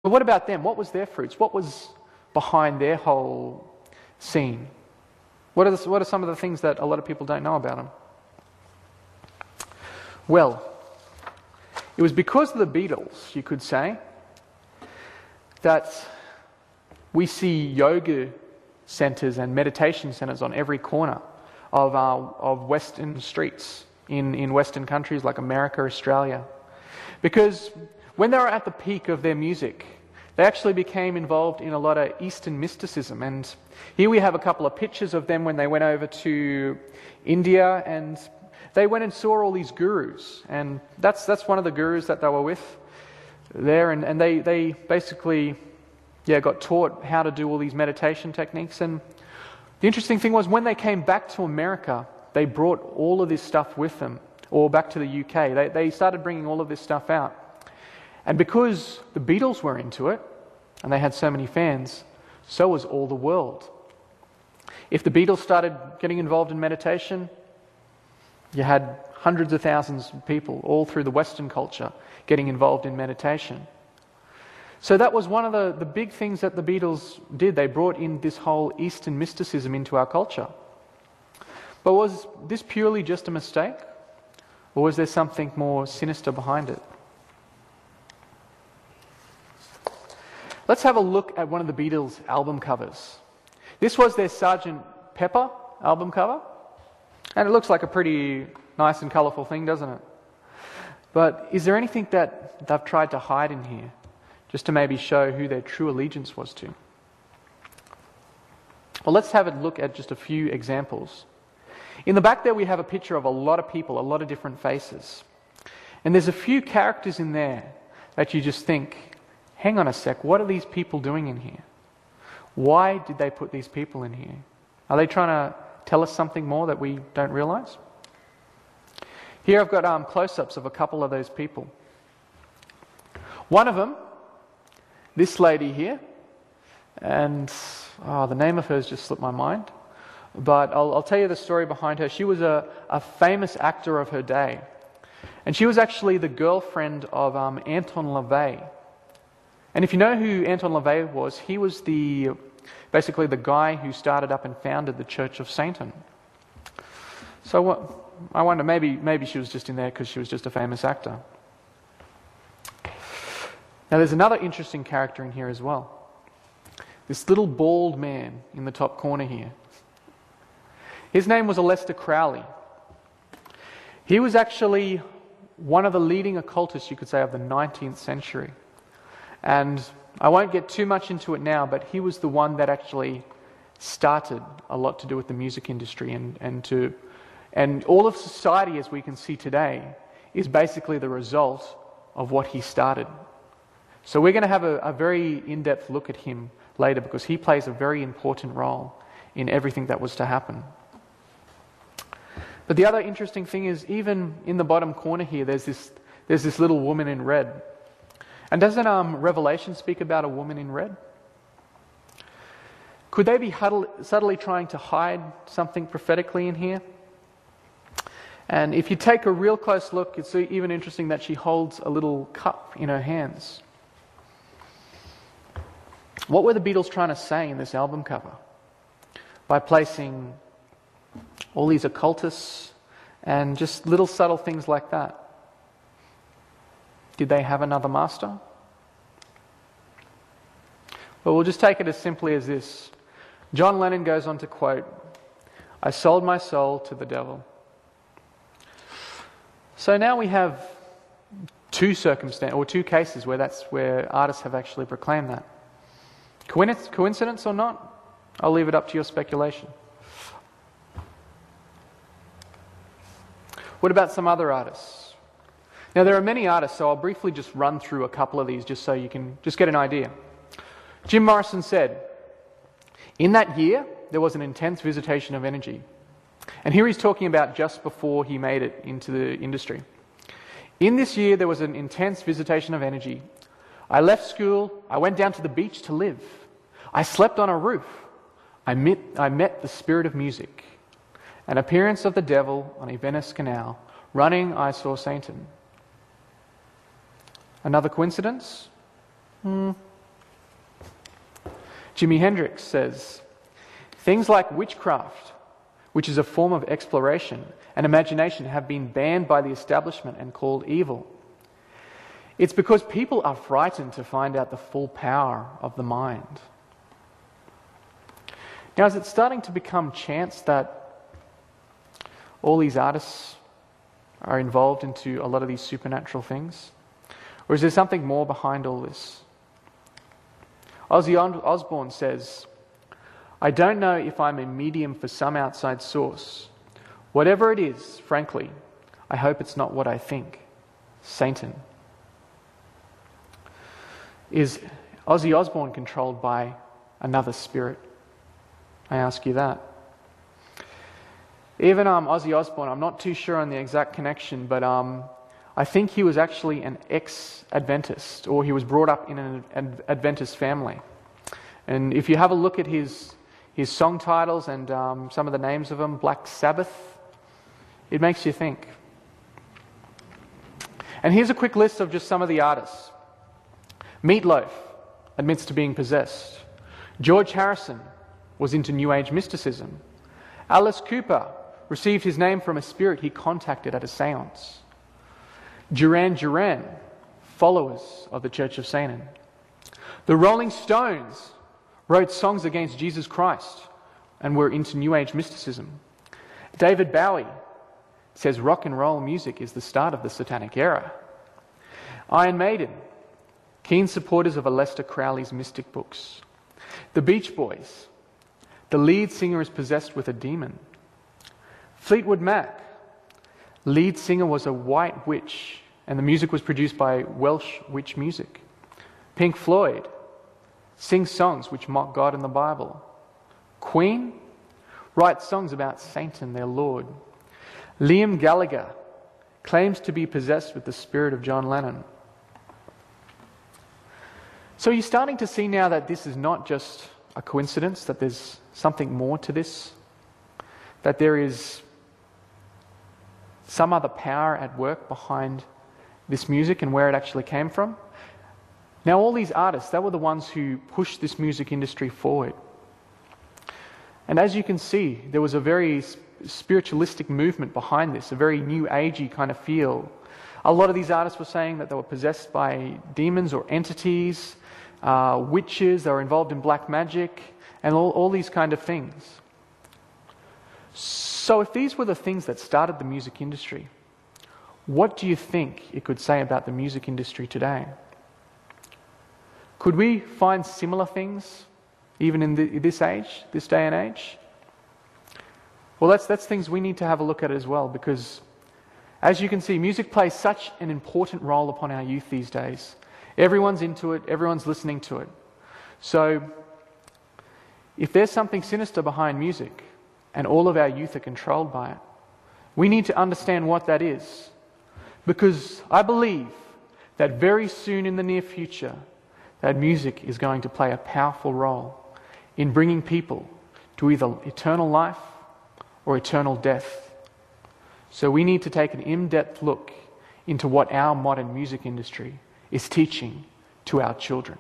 But what about them? What was their fruits? What was behind their whole scene? What are some of the things that a lot of people don't know about them? Well, it was because of the Beatles, you could say, that we see yoga centres and meditation centres on every corner of Western streets in Western countries like America, Australia. Because when they were at the peak of their music, they actually became involved in a lot of Eastern mysticism. And here we have a couple of pictures of them when they went over to India, and they went and saw all these gurus. And that's one of the gurus that they were with there. And they basically got taught how to do all these meditation techniques. And the interesting thing was, when they came back to America, they brought all of this stuff with them, or back to the UK. They started bringing all of this stuff out. And because the Beatles were into it, and they had so many fans, so was all the world. If the Beatles started getting involved in meditation, you had hundreds of thousands of people all through the Western culture getting involved in meditation. So that was one of the big things that the Beatles did. They brought in this whole Eastern mysticism into our culture. But was this purely just a mistake? Or was there something more sinister behind it? Let's have a look at one of the Beatles' album covers. This was their Sgt. Pepper album cover. And it looks like a pretty nice and colourful thing, doesn't it? But is there anything that they've tried to hide in here, just to maybe show who their true allegiance was to? Well, let's have a look at just a few examples. In the back there we have a picture of a lot of people, a lot of different faces. And there's a few characters in there that you just think, hang on a sec, what are these people doing in here? Why did they put these people in here? Are they trying to tell us something more that we don't realise? Here I've got close-ups of a couple of those people. One of them, this lady here, and the name of hers just slipped my mind, but I'll tell you the story behind her. She was a famous actor of her day, and she was actually the girlfriend of Anton LaVey. And if you know who Anton LaVey was, he was basically the guy who started up and founded the Church of Satan. So I wonder, maybe she was just in there because she was just a famous actor. Now there's another interesting character in here as well. This little bald man in the top corner here. His name was Aleister Crowley. He was actually one of the leading occultists, you could say, of the 19th century. And I won't get too much into it now, but he was the one that actually started a lot to do with the music industry, and all of society as we can see today is basically the result of what he started. So we're going to have a very in-depth look at him later, because he plays a very important role in everything that was to happen. But the other interesting thing is, even in the bottom corner here, there's this little woman in red. And doesn't Revelation speak about a woman in red? Could they be subtly trying to hide something prophetically in here? And if you take a real close look, it's even interesting that she holds a little cup in her hands. What were the Beatles trying to say in this album cover? By placing all these occultists and just little subtle things like that. Did they have another master? Well, we'll just take it as simply as this. John Lennon goes on to quote, "I sold my soul to the devil." So now we have two cases where artists have actually proclaimed that. Coincidence or not? I'll leave it up to your speculation. What about some other artists? Now, there are many artists, so I'll briefly just run through a couple of these just so you can just get an idea. Jim Morrison said, "In that year, there was an intense visitation of energy." And here he's talking about just before he made it into the industry. "In this year, there was an intense visitation of energy. I left school, I went down to the beach to live. I slept on a roof. I met the spirit of music. An appearance of the devil on a Venice canal. Running, I saw Satan." Another coincidence? Jimi Hendrix says, things like witchcraft, which is a form of exploration and imagination, have been banned by the establishment and called evil. It's because people are frightened to find out the full power of the mind. Now, is it starting to become chance that all these artists are involved into a lot of these supernatural things? Or is there something more behind all this? Ozzy Osbourne says, I don't know if I'm a medium for some outside source. Whatever it is, frankly, I hope it's not what I think. Satan. Is Ozzy Osbourne controlled by another spirit? I ask you that. Even Ozzy Osbourne, I'm not too sure on the exact connection, but I think he was actually an ex-Adventist, or he was brought up in an Adventist family. And if you have a look at his song titles and some of the names of them, Black Sabbath, it makes you think. And here's a quick list of just some of the artists. Meatloaf admits to being possessed. George Harrison was into New Age mysticism. Alice Cooper received his name from a spirit he contacted at a seance. Duran Duran, followers of the Church of Satan. The Rolling Stones wrote songs against Jesus Christ and were into New Age mysticism. David Bowie says rock and roll music is the start of the satanic era. Iron Maiden, keen supporters of Aleister Crowley's mystic books. The Beach Boys, the lead singer is possessed with a demon. Fleetwood Mac, lead singer was a white witch, and the music was produced by Welsh witch music. Pink Floyd sings songs which mock God and the Bible. Queen writes songs about Satan, their Lord. Liam Gallagher claims to be possessed with the spirit of John Lennon. So you're starting to see now that this is not just a coincidence, that there's something more to this, that there is some other power at work behind this music and where it actually came from. Now, all these artists, they were the ones who pushed this music industry forward. And as you can see, there was a very spiritualistic movement behind this, a very new agey kind of feel. A lot of these artists were saying that they were possessed by demons or entities, witches, they were involved in black magic, and all these kind of things. So if these were the things that started the music industry, what do you think it could say about the music industry today? Could we find similar things even in this age, this day and age? Well, that's things we need to have a look at as well, because as you can see, music plays such an important role upon our youth these days. Everyone's into it, everyone's listening to it. So if there's something sinister behind music and all of our youth are controlled by it, we need to understand what that is. Because I believe that very soon in the near future, that music is going to play a powerful role in bringing people to either eternal life or eternal death. So we need to take an in-depth look into what our modern music industry is teaching to our children.